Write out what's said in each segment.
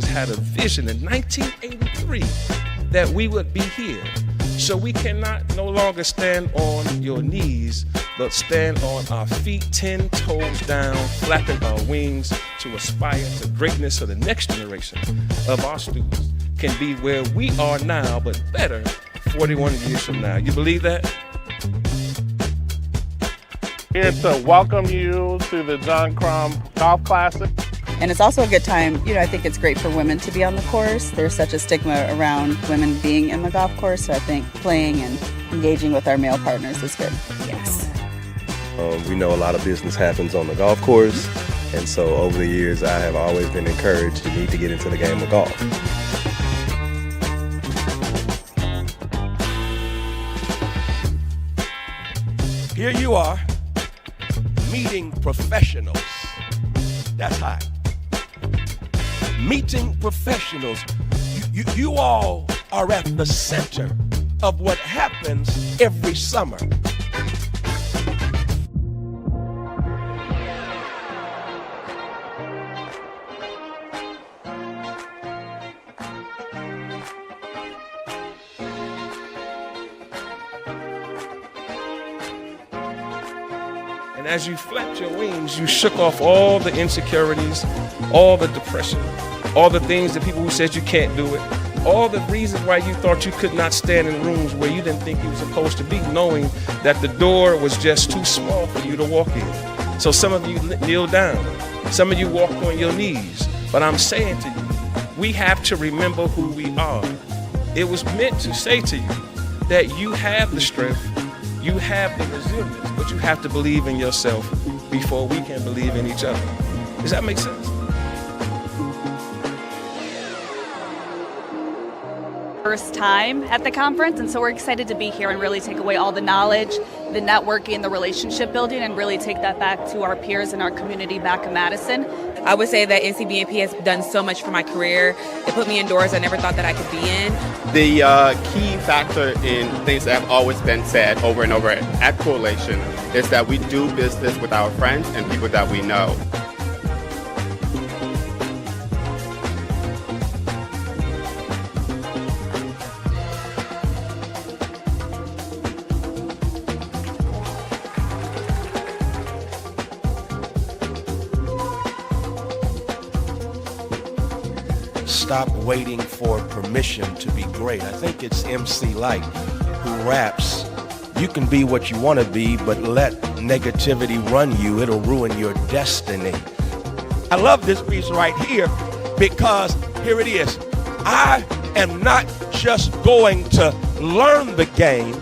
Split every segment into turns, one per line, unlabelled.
had a vision in 1983 that we would be here. So we cannot no longer stand on your knees, but stand on our feet, 10 toes down, flapping our wings to aspire to greatness so the next generation of our students can be where we are now, but better 41 years from now. You believe that?
Here to welcome you to the John Crum Golf Classic.
And it's also a good time, I think it's great for women to be on the course. There's such a stigma around women being in the golf course, so I think playing and engaging with our male partners is good. Yes.
We know a lot of business happens on the golf course, and so over the years I have always been encouraged to need to get into the game of golf.
Here you are, meeting professionals. That's high. Meeting professionals. You all are at the center of what happens every summer.
And as you flapped your wings, you shook off all the insecurities, all the depression, all the things that people who said you can't do it, all the reasons why you thought you could not stand in rooms where you didn't think you were supposed to be, knowing that the door was just too small for you to walk in. So some of you kneel down, some of you walk on your knees. But I'm saying to you, we have to remember who we are. It was meant to say to you that you have the strength, you have the resilience, but you have to believe in yourself before we can believe in each other. Does that make sense?
First time at the conference, and so we're excited to be here and really take away all the knowledge, the networking, the relationship building, and really take that back to our peers and our community back in Madison.
I would say that NCBMP has done so much for my career. It put me in doors I never thought that I could be in.
The key factor in things that have always been said over and over at Coalition is that we do business with our friends and people that we know.
Stop waiting for permission to be great. I think it's MC Light who raps, you can be what you want to be, but let negativity run you. It'll ruin your destiny. I love this piece right here because here it is. I am not just going to learn the game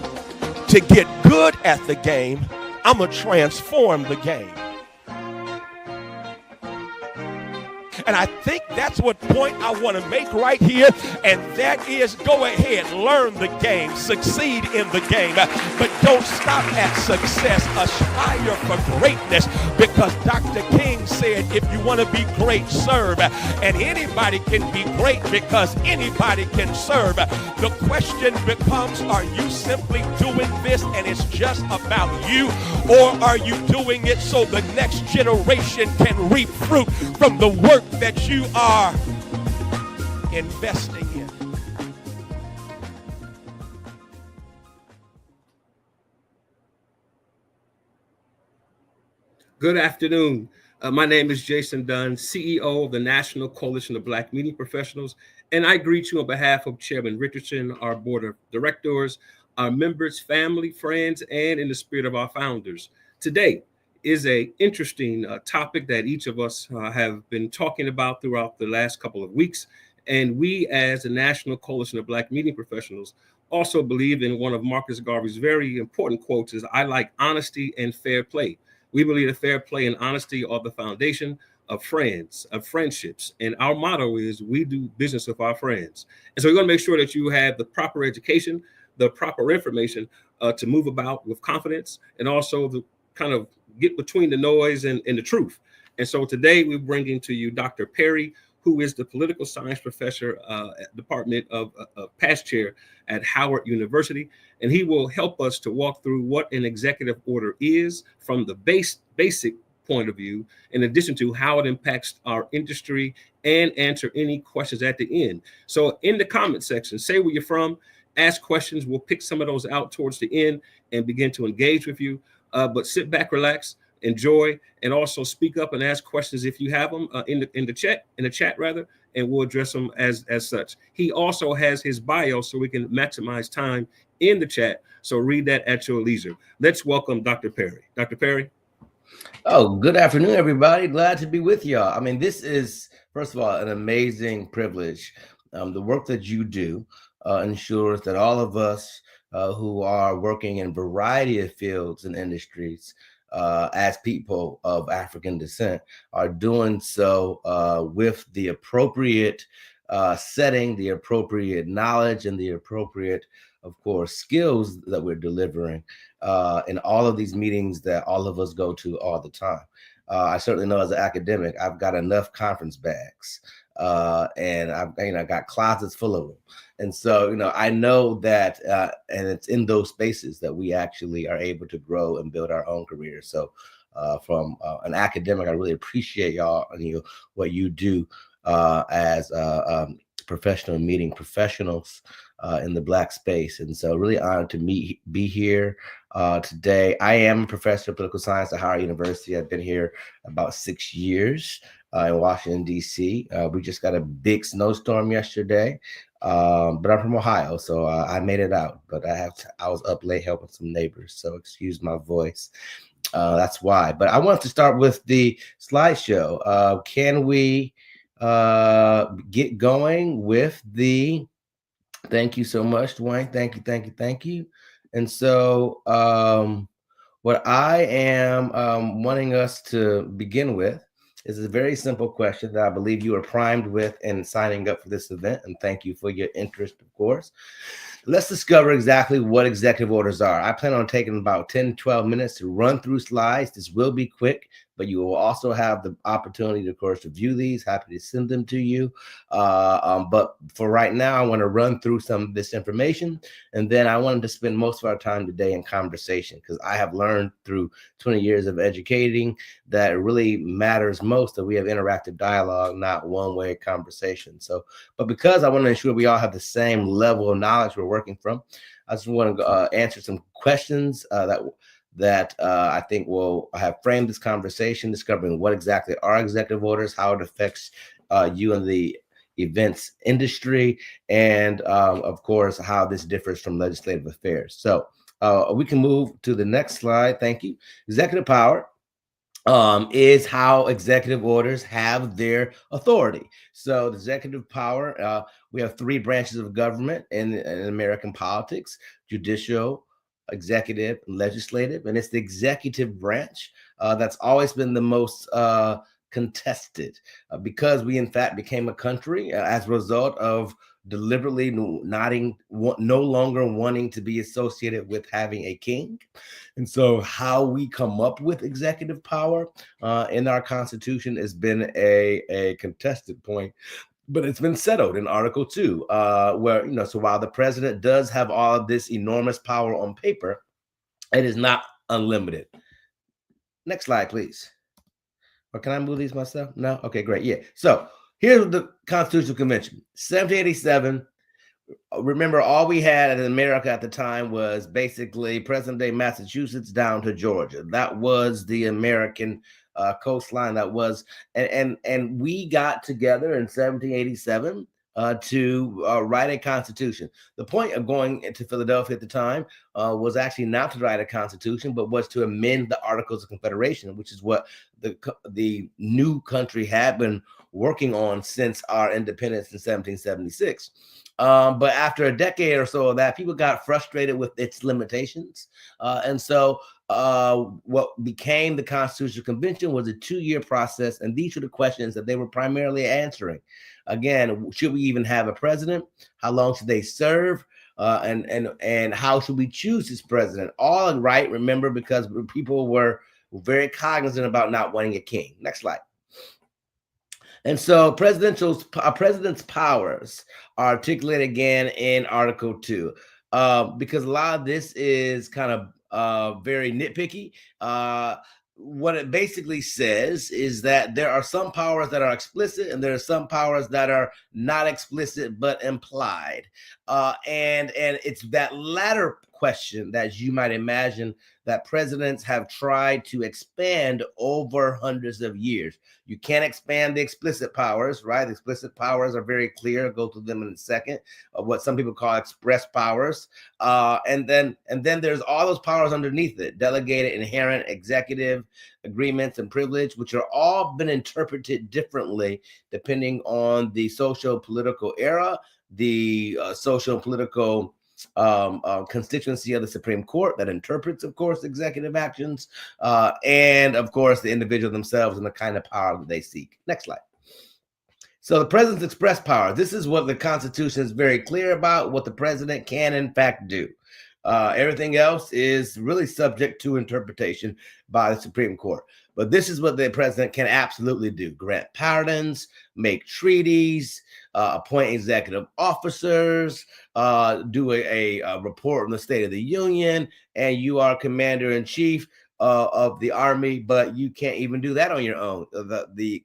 to get good at the game. I'm going to transform the game. And I think that's what point I want to make right here, and that is go ahead, learn the game, succeed in the game, but don't stop at success. Aspire for greatness, because Dr. King said if you want to be great, serve. And anybody can be great because anybody can serve. The question becomes, are you simply doing this and it's just about you, or are you doing it so the next generation can reap fruit from the work that you are investing in?
Good afternoon. My name is Jason Dunn, CEO of the National Coalition of Black Media Professionals, and I greet you on behalf of Chairman Richardson, our board of directors, our members, family, friends, and in the spirit of our founders. Today is an interesting topic that each of us have been talking about throughout the last couple of weeks. And we, as the National Coalition of Black Media Professionals, also believe in one of Marcus Garvey's very important quotes is, I like honesty and fair play. We believe that fair play and honesty are the foundation of friends, of friendships. And our motto is, we do business with our friends. And so we're going to make sure that you have the proper education, the proper information to move about with confidence, and also the kind of get between the noise and the truth. And so today we're bringing to you Dr. Perry, who is the political science professor at Department of past chair at Howard University. And he will help us to walk through what an executive order is from the basic point of view, in addition to how it impacts our industry, and answer any questions at the end. So in the comment section, say where you're from, ask questions. We'll pick some of those out towards the end and begin to engage with you. But sit back, relax, enjoy, and also speak up and ask questions if you have them in the chat rather, and we'll address them as such. He also has his bio so we can maximize time in the chat. So read that at your leisure. Let's welcome Dr. Perry. Dr. Perry.
Oh, good afternoon, everybody. Glad to be with y'all. I mean, this is, first of all, an amazing privilege. The work that you do ensures that all of us who are working in a variety of fields and industries as people of African descent are doing so with the appropriate setting, the appropriate knowledge, and the appropriate, of course, skills that we're delivering in all of these meetings that all of us go to all the time. I certainly know as an academic, I've got enough conference bags and I've got closets full of them. And so, I know that, and it's in those spaces that we actually are able to grow and build our own careers. So from an academic, I really appreciate y'all and what you do as professional meeting professionals in the Black space. And so really honored to be here today. I am a professor of political science at Howard University. I've been here about 6 years in Washington, D.C. We just got a big snowstorm yesterday, but I'm from Ohio, so I made it out. But I was up late helping some neighbors, so excuse my voice. That's why. But I want to start with the slideshow. Can we get going with the... Thank you so much, Dwayne. Thank you. And so what I am wanting us to begin with is a very simple question that I believe you are primed with in signing up for this event. And thank you for your interest, of course. Let's discover exactly what executive orders are. I plan on taking about 10, 12 minutes to run through slides. This will be quick, but you will also have the opportunity, of course, to view these. Happy to send them to you. But for right now, I want to run through some of this information. And then I wanted to spend most of our time today in conversation, because I have learned through 20 years of educating that it really matters most that we have interactive dialogue, not one-way conversation. So, but because I want to ensure we all have the same level of knowledge we're working from, I just want to answer some questions that I think will have framed this conversation, discovering what exactly are executive orders, how it affects you in the events industry, and of course, how this differs from legislative affairs. So we can move to the next slide. Thank you. Executive power is how executive orders have their authority. So the executive power, we have 3 branches of government in American politics: judicial, executive, and legislative. And it's the executive branch that's always been the most contested because we in fact became a country as a result of deliberately no longer wanting to be associated with having a king. And so how we come up with executive power in our Constitution has been a contested point, but it's been settled in Article 2, where, so while the president does have all of this enormous power on paper, it is not unlimited. Next slide, please. Or can I move these myself? No? Okay, great. Yeah. So here's the Constitutional Convention, 1787. Remember, all we had in America at the time was basically present-day Massachusetts down to Georgia. That was the American coastline. That was, and we got together in 1787 to write a constitution. The point of going into Philadelphia at the time was actually not to write a constitution, but was to amend the Articles of Confederation, which is what the new country had been working on since our independence in 1776. But after a decade or so of that, people got frustrated with its limitations. And so what became the Constitutional Convention was a 2-year process. And these are the questions that they were primarily answering. Again, should we even have a president? How long should they serve? And how should we choose this president? All right, remember, because people were very cognizant about not wanting a king. Next slide. And so president's powers are articulated again in Article 2, because a lot of this is kind of very nitpicky. what it basically says is that there are some powers that are explicit and there are some powers that are not explicit but implied. And it's that latter question that you might imagine that presidents have tried to expand over hundreds of years. You can't expand the explicit powers, right? The explicit powers are very clear. I'll go through them in a second. What some people call express powers. And then there's all those powers underneath it: delegated, inherent, executive, agreements, and privilege, which are all been interpreted differently depending on the socio-political era, the socio-political constituency of the Supreme Court that interprets, of course, executive actions, and of course the individual themselves and the kind of power that they seek. Next slide. So the president's express power. This is what the Constitution is very clear about, what the president can in fact do. Everything else is really subject to interpretation by the Supreme Court. But this is what the president can absolutely do: grant pardons, make treaties, appoint executive officers, do a report on the State of the Union, and you are commander-in-chief of the army, but you can't even do that on your own. The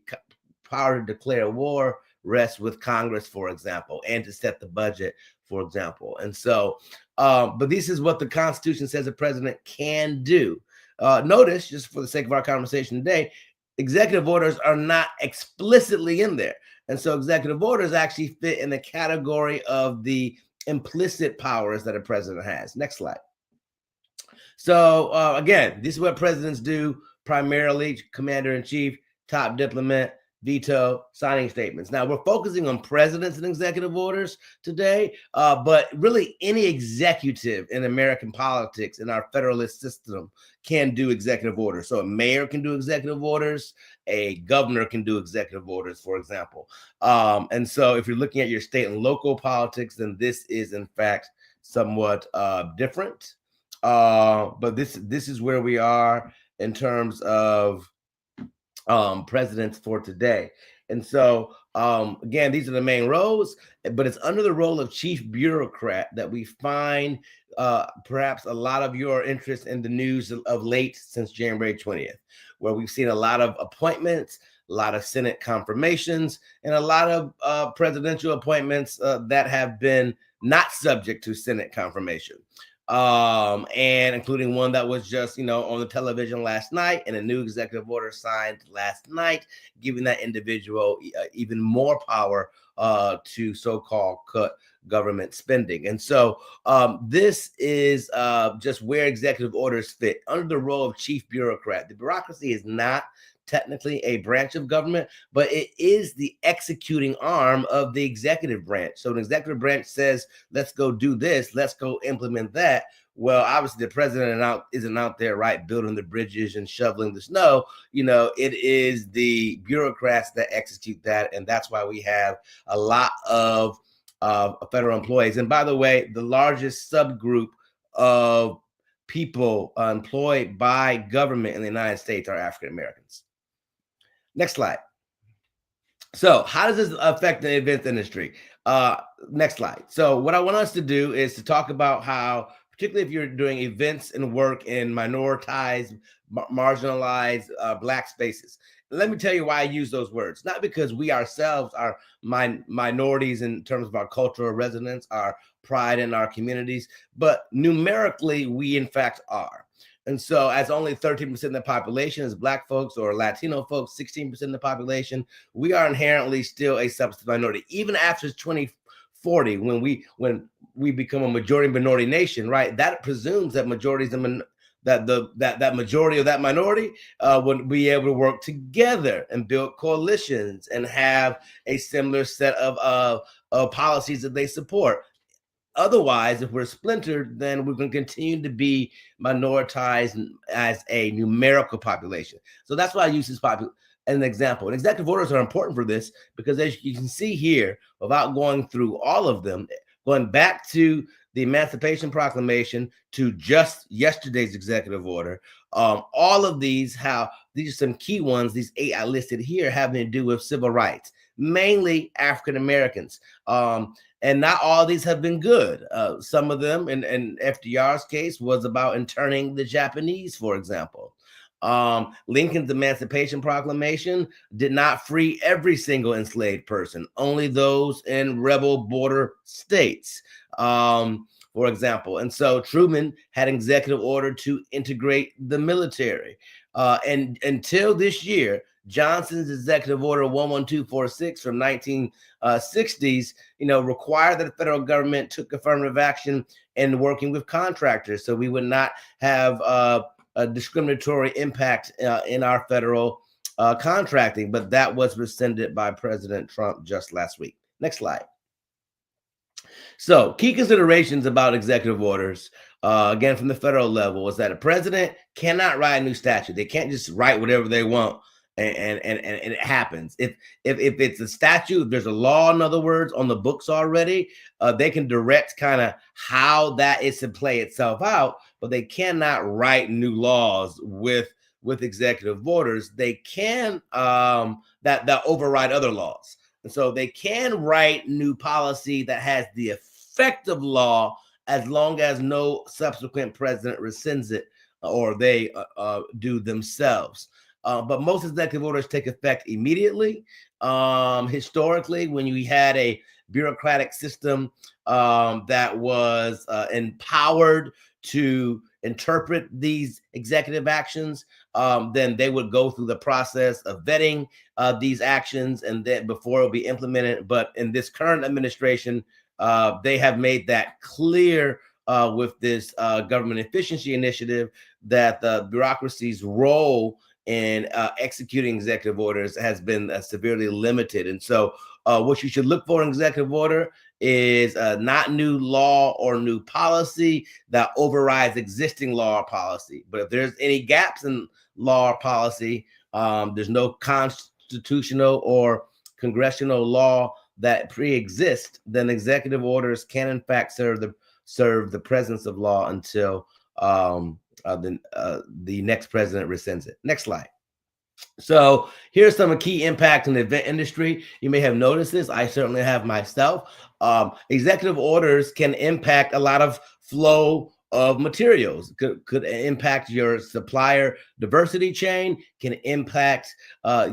power to declare war rests with Congress, for example, and to set the budget, for example. And so, but this is what the Constitution says the president can do. Notice, just for the sake of our conversation today, executive orders are not explicitly in there. And so executive orders actually fit in the category of the implicit powers that a president has. Next slide. So again, this is what presidents do primarily: commander-in-chief, top diplomat, veto, signing statements. Now, we're focusing on presidents and executive orders today, but really any executive in American politics in our federalist system can do executive orders. So a mayor can do executive orders, a governor can do executive orders, for example. And so if you're looking at your state and local politics, then this is in fact somewhat different. But this is where we are in terms of presidents for today. And so, again, these are the main roles, but it's under the role of chief bureaucrat that we find perhaps a lot of your interest in the news of late since January 20th, where we've seen a lot of appointments, a lot of Senate confirmations, and a lot of presidential appointments that have been not subject to Senate confirmation. And including one that was just, on the television last night, and a new executive order signed last night, giving that individual even more power to so-called cut government spending. And so this is just where executive orders fit under the role of chief bureaucrat. The bureaucracy is not technically a branch of government, but it is the executing arm of the executive branch. So an executive branch says, let's go do this, let's go implement that. Well, obviously the president isn't out there, right, building the bridges and shoveling the snow. It is the bureaucrats that execute that. And that's why we have a lot of federal employees. And by the way, the largest subgroup of people employed by government in the United States are African Americans. Next slide. So how does this affect the events industry? Next slide. So what I want us to do is to talk about how, particularly if you're doing events and work in minoritized, marginalized Black spaces. Let me tell you why I use those words. Not because we ourselves are minorities in terms of our cultural resonance, our pride in our communities, but numerically we in fact are. And so as only 13% of the population is Black folks or Latino folks, 16% of the population, we are inherently still a substantive minority. Even after 2040, when we become a majority minority nation, right? That presumes that majorities that majority of that minority would be able to work together and build coalitions and have a similar set of policies that they support. Otherwise, if we're splintered, then we're going to continue to be minoritized as a numerical population. So that's why I use this as an example. And executive orders are important for this because, as you can see here, without going through all of them, going back to the Emancipation Proclamation to just yesterday's executive order, all of these are some key ones. These 8 I listed here having to do with civil rights, mainly African Americans. And not all of these have been good. Some of them, in FDR's case, was about interning the Japanese, for example. Lincoln's Emancipation Proclamation did not free every single enslaved person, only those in rebel border states, for example. And so Truman had an executive order to integrate the military. And until this year, Johnson's executive order 11246 from 1960s, required that the federal government took affirmative action in working with contractors, so we would not have a discriminatory impact in our federal contracting. But that was rescinded by President Trump just last week. Next slide. So key considerations about executive orders, again, from the federal level, is that a president cannot write a new statute. They can't just write whatever they want and it happens. If it's a statute, if there's a law, in other words, on the books already, they can direct kind of how that is to play itself out, but they cannot write new laws with executive orders. They can that override other laws. And so they can write new policy that has the effect of law as long as no subsequent president rescinds it or they do themselves. But most executive orders take effect immediately. Historically, when you had a bureaucratic system that was empowered to interpret these executive actions, then they would go through the process of vetting these actions and then before it will be implemented. But in this current administration, they have made that clear with this government efficiency initiative that the bureaucracy's role in executing executive orders has been severely limited. And so what you should look for in executive order is not new law or new policy that overrides existing law or policy. But if there's any gaps in law or policy, there's no constitutional or congressional law that pre-exist, then executive orders can in fact serve the presence of law until the next president rescinds it. Next slide. So here's some key impact in the event industry. You may have noticed this. I certainly have myself. Executive orders can impact a lot of flow of materials, could impact your supplier diversity chain, can impact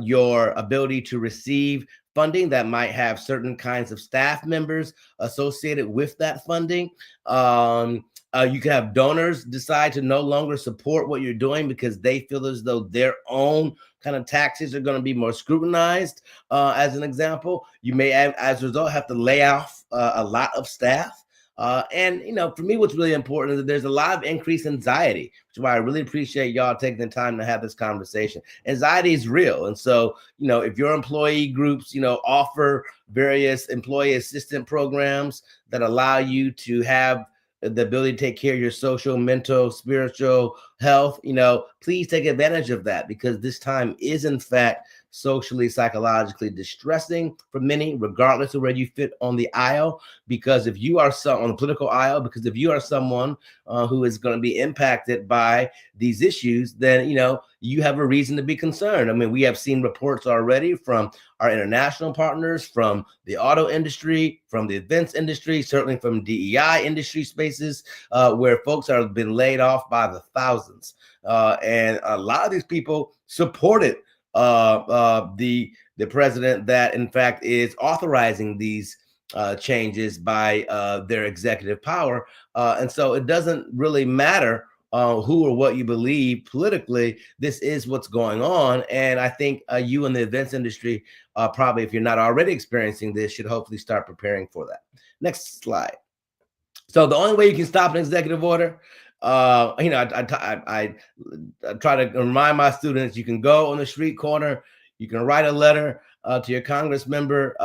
your ability to receive funding that might have certain kinds of staff members associated with that funding. You can have donors decide to no longer support what you're doing because they feel as though their own kind of taxes are going to be more scrutinized. As an example, you may, as a result, have to lay off a lot of staff. And, for me, what's really important is that there's a lot of increased anxiety, which is why I really appreciate y'all taking the time to have this conversation. Anxiety is real. And so, if your employee groups, offer various employee assistance programs that allow you to have the ability to take care of your social, mental, spiritual health, please take advantage of that, because this time is in fact socially, psychologically distressing for many, regardless of where you fit on the aisle. Because if you are on the political aisle, because if you are someone who is going to be impacted by these issues, then you have a reason to be concerned. I mean, we have seen reports already from our international partners, from the auto industry, from the events industry, certainly from DEI industry spaces, where folks have been laid off by the thousands. And a lot of these people supported the president that in fact is authorizing these changes by their executive power. And so it doesn't really matter who or what you believe politically. This is what's going on. And I think you in the events industry, probably, if you're not already experiencing this, should hopefully start preparing for that. Next slide. So the only way you can stop an executive order, I try to remind my students, you can go on the street corner, you can write a letter to your Congress member.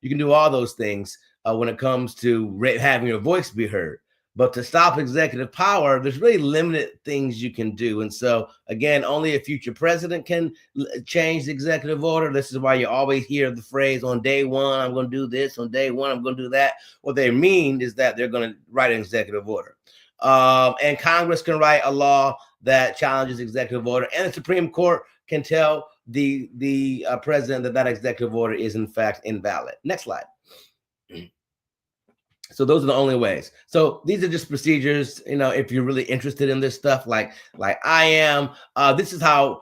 You can do all those things when it comes to having your voice be heard. But to stop executive power, there's really limited things you can do. And so, again, only a future president can change the executive order. This is why you always hear the phrase, on day one, I'm going to do this. On day one, I'm going to do that. What they mean is that they're going to write an executive order. And Congress can write a law that challenges executive order. And the Supreme Court can tell the president that executive order is, in fact, invalid. Next slide. So those are the only ways. So these are just procedures, if you're really interested in this stuff, like I am. This is how,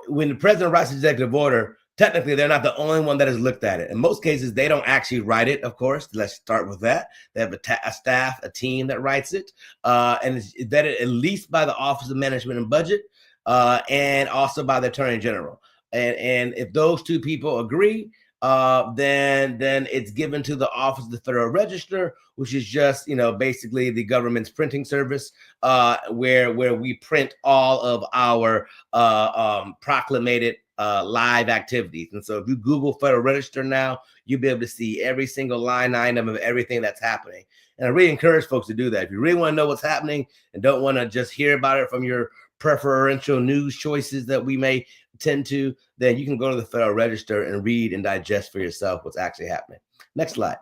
when the president writes an executive order, technically they're not the only one that has looked at it. In most cases, they don't actually write it, of course. Let's start with that. They have a staff, a team that writes it, and it's vetted at least by the Office of Management and Budget, and also by the Attorney General. And if those two people agree, then it's given to the Office of the Federal Register, which is just, basically the government's printing service, where we print all of our proclamated live activities. And so if you Google Federal Register now, you'll be able to see every single line item of everything that's happening. And I really encourage folks to do that. If you really want to know what's happening and don't want to just hear about it from your preferential news choices that we may tend to, then you can go to the Federal Register and read and digest for yourself what's actually happening. Next slide.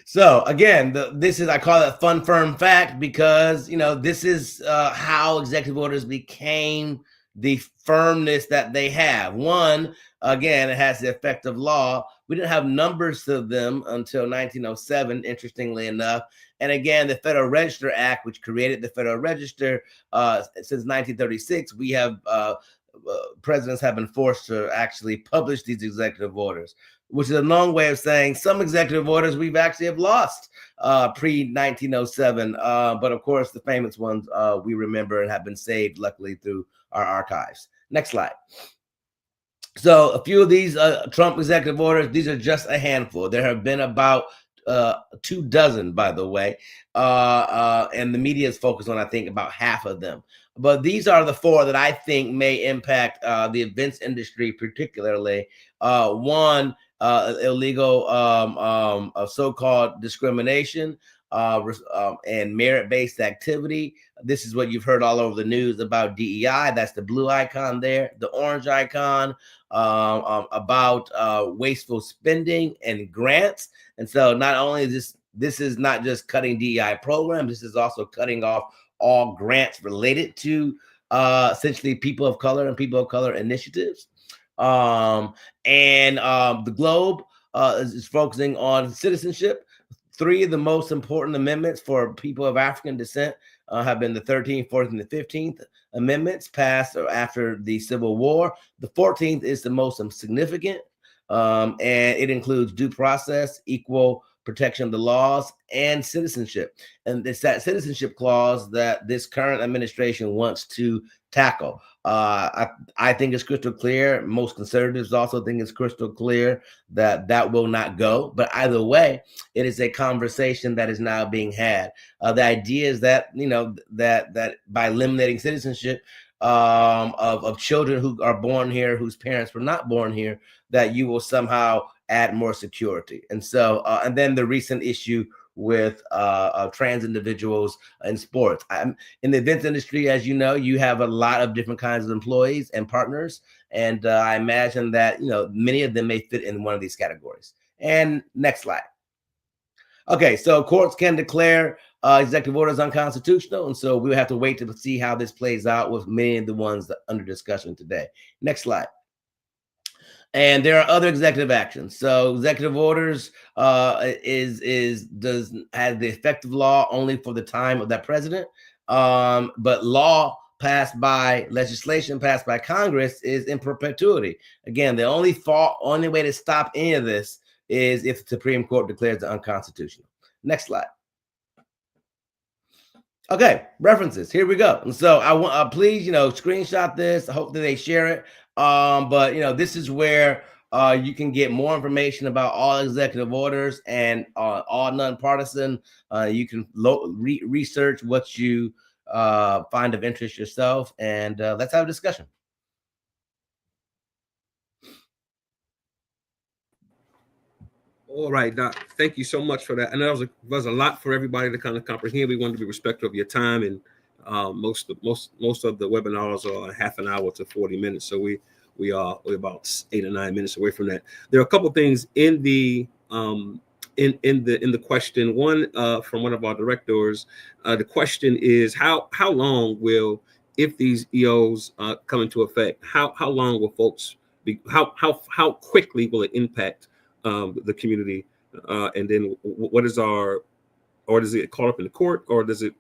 So again, I call it fun, firm fact, because, this is how executive orders became the firmness that they have. One, again, it has the effect of law. We didn't have numbers of them until 1907, interestingly enough. And again, the Federal Register Act, which created the Federal Register, since 1936, we have presidents have been forced to actually publish these executive orders, which is a long way of saying some executive orders we've actually have lost pre-1907. But of course, the famous ones we remember and have been saved, luckily, through our archives. Next slide. So a few of these Trump executive orders, these are just a handful. There have been about 24, by the way, and the media is focused on, I think, about half of them. But these are the 4 that I think may impact the events industry particularly. One, illegal so-called discrimination and merit-based activity. This is what you've heard all over the news about DEI. That's the blue icon there. The orange icon about wasteful spending and grants. And so not only is this is not just cutting DEI programs, this is also cutting off all grants related to essentially people of color and people of color initiatives. The Globe is focusing on citizenship. 3 of the most important amendments for people of African descent have been the 13th, 14th, and the 15th amendments passed after the Civil War. The 14th is the most significant, and it includes due process, equal protection of the laws, and citizenship. And it's that citizenship clause that this current administration wants to tackle. I think it's crystal clear. Most conservatives also think it's crystal clear that will not go. But either way, it is a conversation that is now being had. The idea is that, that by eliminating citizenship of children who are born here, whose parents were not born here, that you will somehow add more security. And so, and then the recent issue with trans individuals in sports. In the events industry, as you know, you have a lot of different kinds of employees and partners. And I imagine that, many of them may fit in one of these categories. And next slide. Okay, so courts can declare executive orders unconstitutional. And so we'll have to wait to see how this plays out with many of the ones that are under discussion today. Next slide. And there are other executive actions. So executive orders has the effective law only for the time of that president. But legislation passed by Congress is in perpetuity. Again, the only way to stop any of this is if the Supreme Court declares it unconstitutional. Next slide. Okay, references. Here we go. And so I want please, screenshot this. I hope that they share it. But this is where you can get more information about all executive orders and all nonpartisan. You can research what you find of interest yourself, and let's have a discussion.
All right, Doc. Thank you so much for that. And that was a lot for everybody to kind of comprehend. We wanted to be respectful of your time, and most of the webinars are half an hour to 40 minutes. So we're about 8 or 9 minutes away from that. There are a couple of things in the in the question. One from one of our directors. The question is how long will, if these EOs come into effect, how long will folks be, how quickly will it impact the community And then what is our, or does it get caught up in the court, or does it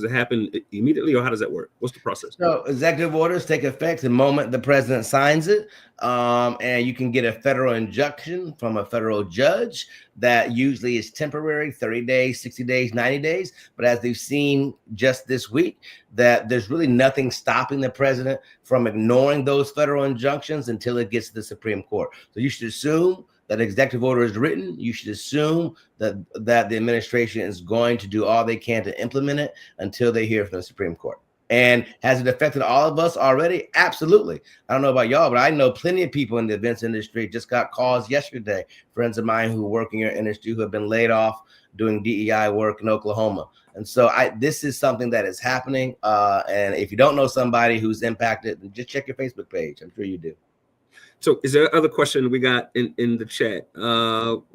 happen immediately, or how does that work? What's the process?
So executive orders take effect the moment the president signs it, and you can get a federal injunction from a federal judge that usually is temporary, 30 days, 60 days, 90 days. But as we've seen just this week, that there's really nothing stopping the president from ignoring those federal injunctions until it gets to the Supreme Court. So you should assume that executive order is written. You should assume that the administration is going to do all they can to implement it until they hear from the Supreme Court. And has it affected all of us already? Absolutely. I don't know about y'all, but I know plenty of people in the events industry. Just got calls yesterday, friends of mine who work in your industry who have been laid off doing DEI work in Oklahoma. And so this is something that is happening. And if you don't know somebody who's impacted, just check your Facebook page. I'm sure you do.
So is there other question we got in the chat?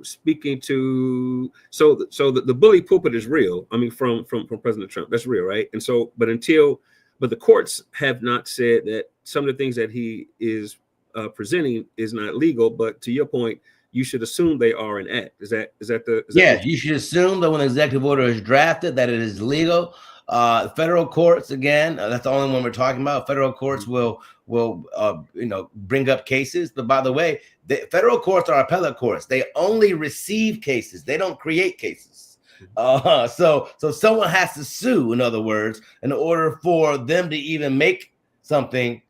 Speaking to, so the bully pulpit is real. I mean, from President Trump, that's real, right? And so, but the courts have not said that some of the things that he is presenting is not legal. But to your point, you should assume they are an act. Is that
Yes, you should assume that when the executive order is drafted, that it is legal. Federal courts, again, that's the only one we're talking about. Federal courts will bring up cases. But by the way, the federal courts are appellate courts. They only receive cases. They don't create cases. So someone has to sue, in other words, in order for them to even make something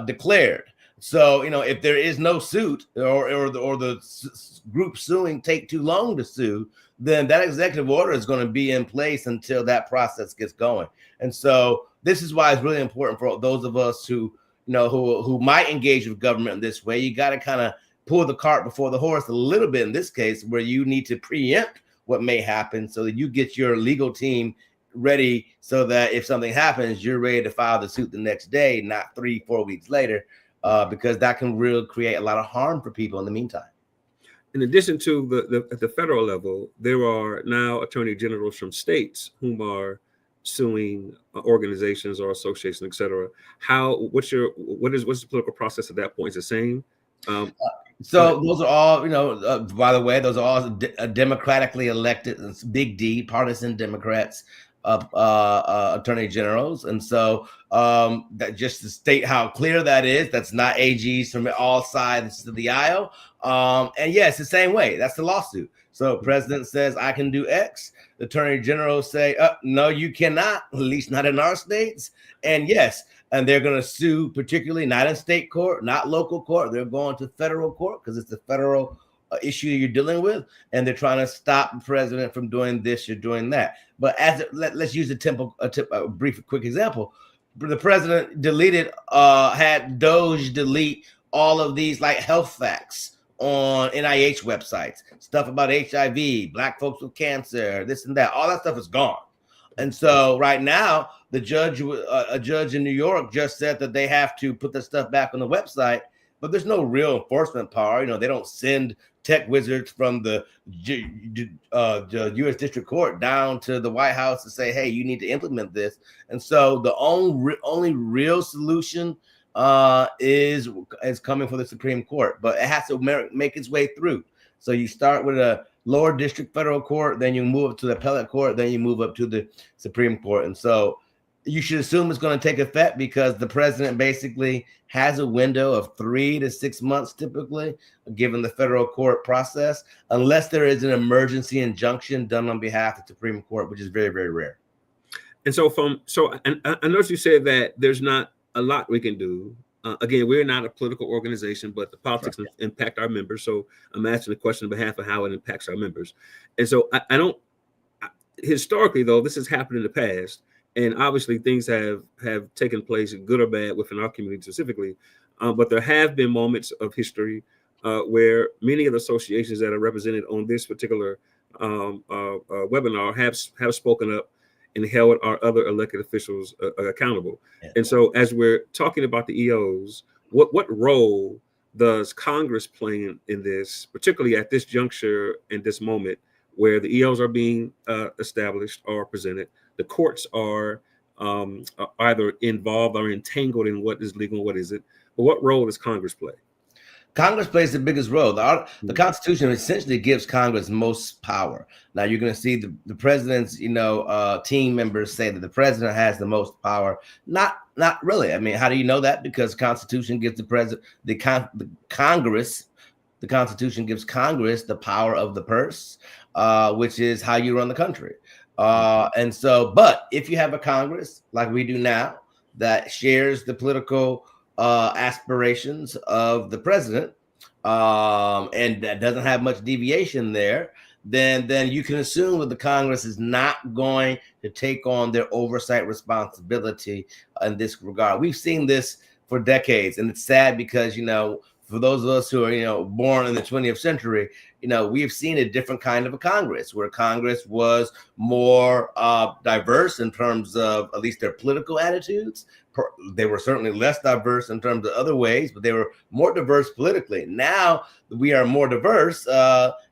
declared. So, if there is no suit or the group suing take too long to sue, then that executive order is going to be in place until that process gets going. And so this is why it's really important for those of us who might engage with government in this way. You got to kind of pull the cart before the horse a little bit in this case, where you need to preempt what may happen so that you get your legal team ready so that if something happens, you're ready to file the suit the next day, not 3-4 weeks later, because that can really create a lot of harm for people in the meantime.
In addition to at the federal level, there are now attorney generals from states whom are suing organizations or associations, et cetera. What's the political process at that point? Is the same?
So those are all, by the way, those are all democratically elected, big D, partisan Democrats, attorney generals. And so that just to state how clear that is, that's not AGs from all sides of the aisle. And yes, the same way. That's the lawsuit. So president says, I can do X. The attorney general say, no, you cannot, at least not in our states. And yes, and they're going to sue, particularly not in state court, not local court. They're going to federal court because it's the federal issue you're dealing with. And they're trying to stop the president from doing this or doing that. But let's use a brief, quick example. The president had Doge delete all of these like health facts on NIH websites, stuff about HIV, Black folks with cancer, this and that. All that stuff is gone. And so right now, a judge in New York just said that they have to put the stuff back on the website, but there's no real enforcement power. They don't send tech wizards from the U.S. District Court down to the White House to say, hey, you need to implement this. And so the only real solution is coming from the Supreme Court, but it has to make its way through. So you start with a lower district federal court, then you move up to the appellate court, then you move up to the Supreme Court. And so you should assume it's going to take effect because the president basically has a window of 3 to 6 months, typically, given the federal court process, unless there is an emergency injunction done on behalf of the Supreme Court, which is very, very rare.
And so and I noticed you said that there's not a lot we can do. Again, we're not a political organization, but the politics impact our members. So I'm asking the question on behalf of how it impacts our members. And so historically, though, this has happened in the past. And obviously things have taken place, good or bad, within our community specifically. But there have been moments of history where many of the associations that are represented on this particular webinar have spoken up and held our other elected officials accountable. Yeah. And so as we're talking about the EOs, what role does Congress play in this, particularly at this juncture and this moment where the EOs are being established or presented? The courts are either involved or entangled in what is legal and what isn't. But what role does Congress play?
Congress plays the biggest role. The Constitution essentially gives Congress most power. Now you're going to see the president's, team members say that the president has the most power. Not really. I mean, how do you know that? Because the Constitution gives the president, Congress, the Constitution gives Congress the power of the purse, which is how you run the country. And so, but if you have a Congress like we do now that shares the political aspirations of the president, and that doesn't have much deviation there, then you can assume that the Congress is not going to take on their oversight responsibility in this regard. We've seen this for decades, and it's sad because, for those of us who are, born in the 20th century, we've seen a different kind of a Congress, where Congress was more diverse in terms of at least their political attitudes. They were certainly less diverse in terms of other ways, but they were more diverse politically. Now we are more diverse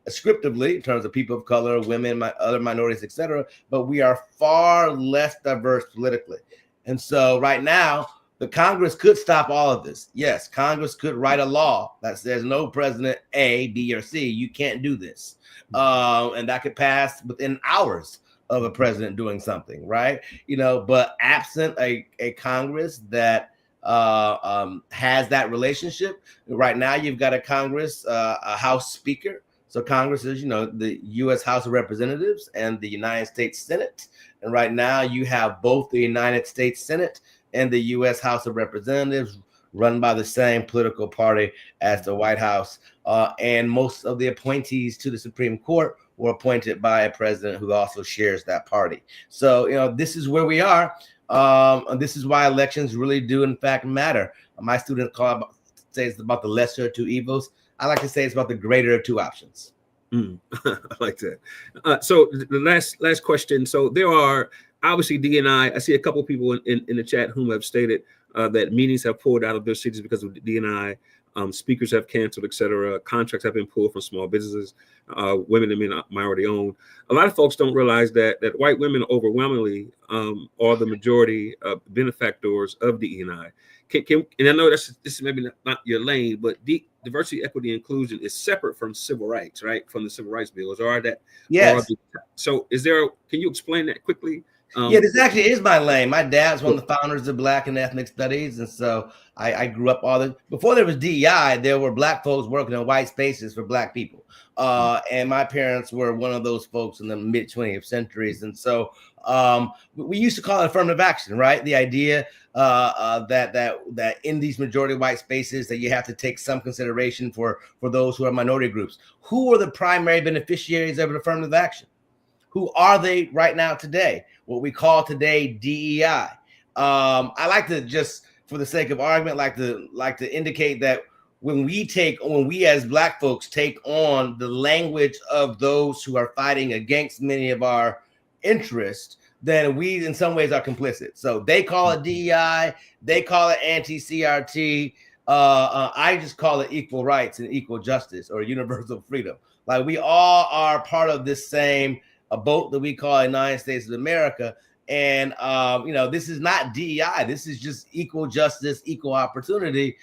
descriptively in terms of people of color, women, other minorities, etc. But we are far less diverse politically. And so right now, the Congress could stop all of this. Yes, Congress could write a law that says no president A, B, or C, you can't do this. And that could pass within hours of a president doing something, right? But absent a Congress that has that relationship, right now you've got a Congress, a House Speaker. So Congress is, the U.S. House of Representatives and the United States Senate. And right now you have both the United States Senate and the U.S. House of Representatives run by the same political party as the White House. And most of the appointees to the Supreme Court were appointed by a president who also shares that party. So, this is where we are. And this is why elections really do, in fact, matter. My students say it's about the lesser of two evils. I like to say it's about the greater of two options.
I like that. So the last question. So there are obviously D&I. I see a couple of people in the chat whom have stated that meetings have pulled out of their cities because of D&I. Speakers have canceled, etc. Contracts have been pulled from small businesses. Women and minority owned. A lot of folks don't realize that white women overwhelmingly are the majority benefactors of DE&I. And I know this is maybe not your lane, but diversity, equity, inclusion is separate from civil rights, right? From the civil rights bills, or that?
Yes.
So can you explain that quickly?
Yeah, this actually is my lane. My dad's one of the founders of Black and Ethnic Studies. And so I grew up before there was DEI, there were Black folks working in white spaces for Black people. And my parents were one of those folks in the mid 20th centuries. And so we used to call it affirmative action, right? The idea that in these majority white spaces that you have to take some consideration for those who are minority groups. Who are the primary beneficiaries of an affirmative action? Who are they right now today? What we call today DEI. I like to just, for the sake of argument, like to indicate that when we as Black folks take on the language of those who are fighting against many of our interests, then we in some ways are complicit. So they call it DEI, they call it anti-CRT. I just call it equal rights and equal justice or universal freedom. Like we all are part of this same a boat that we call United States of America. And, this is not DEI. This is just equal justice, equal opportunity,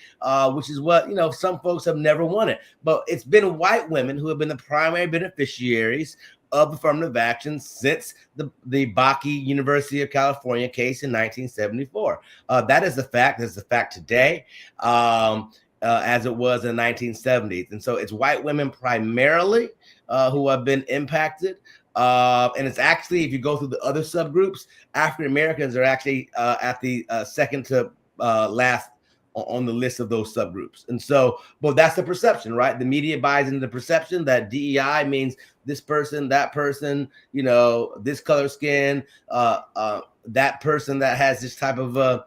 which is what, some folks have never wanted. But it's been white women who have been the primary beneficiaries of affirmative action since the Bakke University of California case in 1974. That is the fact. That's the fact today, as it was in the 1970s. And so it's white women primarily who have been impacted. And it's actually, if you go through the other subgroups, African Americans are actually at the second to last on the list of those subgroups. And so, but that's the perception, right? The media buys into the perception that DEI means this person, that person, this color skin, that person that has this type of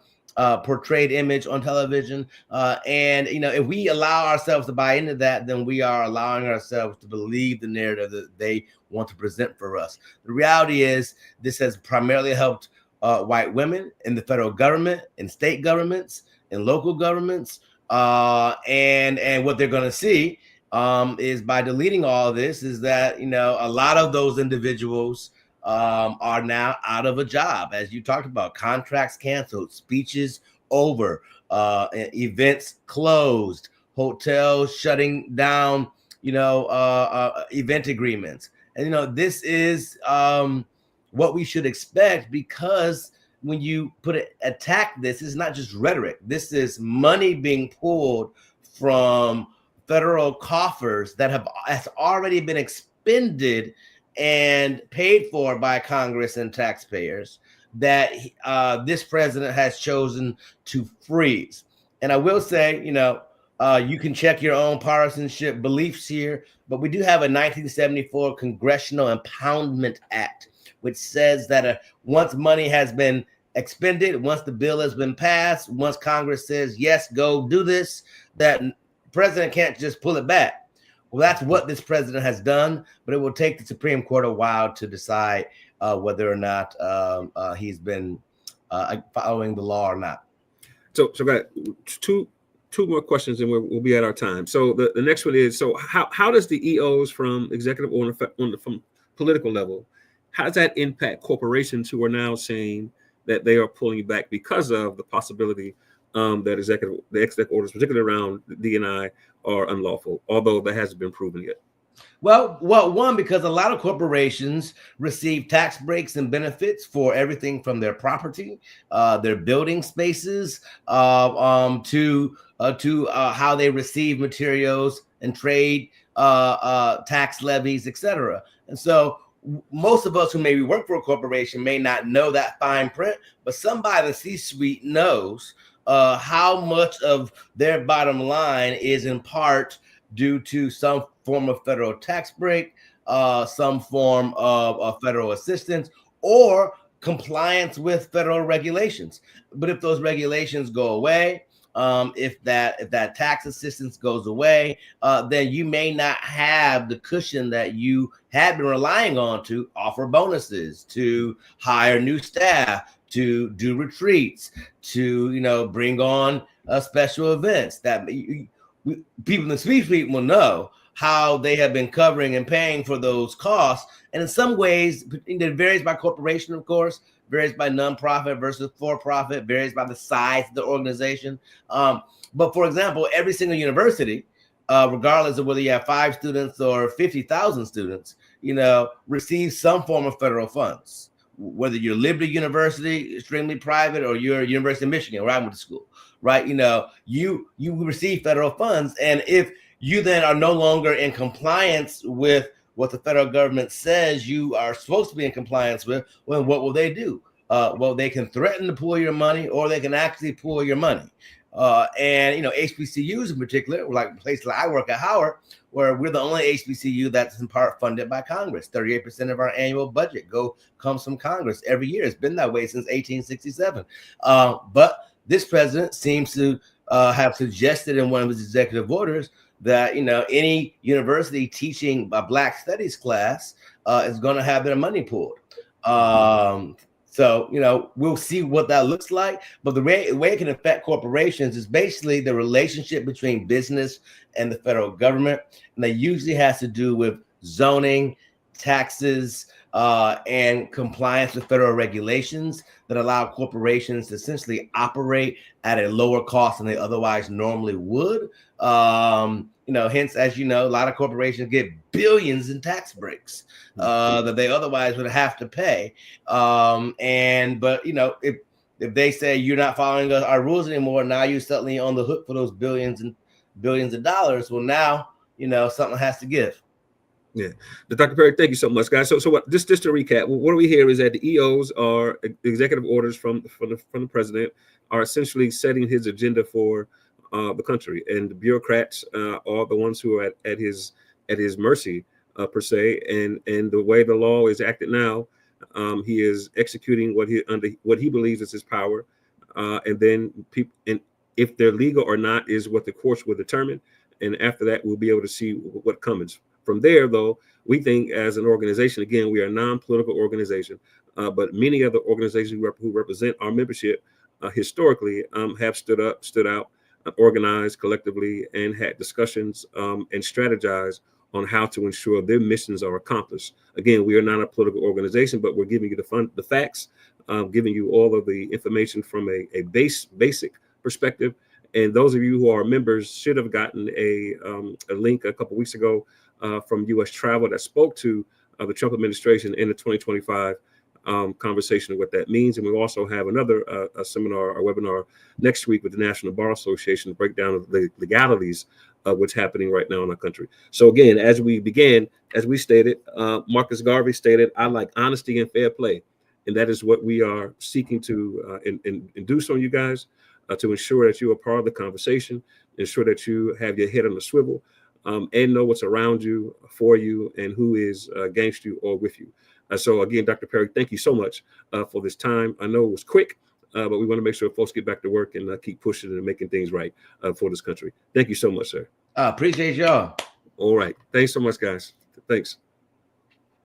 portrayed image on television. And if we allow ourselves to buy into that, then we are allowing ourselves to believe the narrative that they want to present for us. The reality is this has primarily helped white women in the federal government, in state governments, in local governments. And what they're going to see is by deleting all of this is that, a lot of those individuals are now out of a job. As you talked about, contracts canceled, speeches over, events closed, hotels shutting down, event agreements. And, this is what we should expect, because when you attack this, it's not just rhetoric. This is money being pulled from federal coffers that has already been expended and paid for by Congress and taxpayers, that this president has chosen to freeze. And I will say, you can check your own partisanship beliefs here, but we do have a 1974 Congressional Impoundment Act, which says that once money has been expended, once the bill has been passed, once Congress says, yes, go do this, that president can't just pull it back. Well, that's what this president has done, but it will take the Supreme Court a while to decide whether or not he's been following the law or not.
So got two more questions, and we'll be at our time. So the next one is, so how does the EOs from executive order from political level, how does that impact corporations who are now saying that they are pulling back because of the possibility that the executive orders, particularly around D&I, are unlawful, although that hasn't been proven yet?
Well, one, because a lot of corporations receive tax breaks and benefits for everything from their property, their building spaces, to how they receive materials and trade tax levies, etc. And so most of us who maybe work for a corporation may not know that fine print, but somebody in the C-suite knows how much of their bottom line is in part due to some form of federal tax break, some form of federal assistance, or compliance with federal regulations. But if those regulations go away, if that tax assistance goes away, then you may not have the cushion that you had been relying on to offer bonuses, to hire new staff, to do retreats, to bring on special events. That people in the C-suite will know how they have been covering and paying for those costs. And in some ways, it varies by corporation, of course, varies by nonprofit versus for-profit, varies by the size of the organization. But for example, every single university, regardless of whether you have 5 students or 50,000 students, receives some form of federal funds. Whether you're Liberty University, extremely private, or you're University of Michigan, where I went to school, right? You receive federal funds, and if you then are no longer in compliance with what the federal government says you are supposed to be in compliance with, well, what will they do? Well, they can threaten to pull your money, or they can actually pull your money. And HBCUs in particular, like places like I work at Howard, where we're the only HBCU that's in part funded by Congress. 38% of our annual budget comes from Congress every year. It's been that way since 1867. But this president seems to have suggested in one of his executive orders that any university teaching a Black Studies class is going to have their money pulled. So, we'll see what that looks like. But the way it can affect corporations is basically the relationship between business and the federal government. And that usually has to do with zoning, taxes, and compliance with federal regulations that allow corporations to essentially operate at a lower cost than they otherwise normally would. Hence, as you know, a lot of corporations get billions in tax breaks that they otherwise would have to pay. But if they say you're not following our rules anymore, now you're suddenly on the hook for those billions of dollars. Well, now something has to give.
Yeah, Dr. Perry, thank you so much, guys. So what? Just to recap, what we hear is that the EOs are executive orders from the president are essentially setting his agenda for the country, and the bureaucrats are the ones who are at his mercy per se. And the way the law is acted now, he is executing what he believes is his power, and then people, and if they're legal or not is what the courts will determine. And after that, we'll be able to see what comes. From there, though, we think as an organization, again, we are a non-political organization, but many other organizations who represent our membership historically have stood out, organized collectively, and had discussions and strategized on how to ensure their missions are accomplished. Again, we are not a political organization, but we're giving you the facts, giving you all of the information from a basic perspective, And those of you who are members should have gotten a link a couple weeks ago from U.S. Travel that spoke to the Trump administration in the 2025 conversation of what that means. And we also have another a seminar or webinar next week with the National Bar Association to break down the legalities of what's happening right now in our country. So again, as we began, as we stated, Marcus Garvey stated, "I like honesty and fair play." And that is what we are seeking to induce on you guys, to ensure that you are part of the conversation, ensure that you have your head on the swivel, and know what's around you, for you, and who is against you or with you. So again, Dr. Perry, thank you so much for this time. I know it was quick, but we want to make sure folks get back to work and keep pushing and making things right for this country. Thank you so much, sir.
Appreciate y'all.
All right. Thanks so much, guys. Thanks.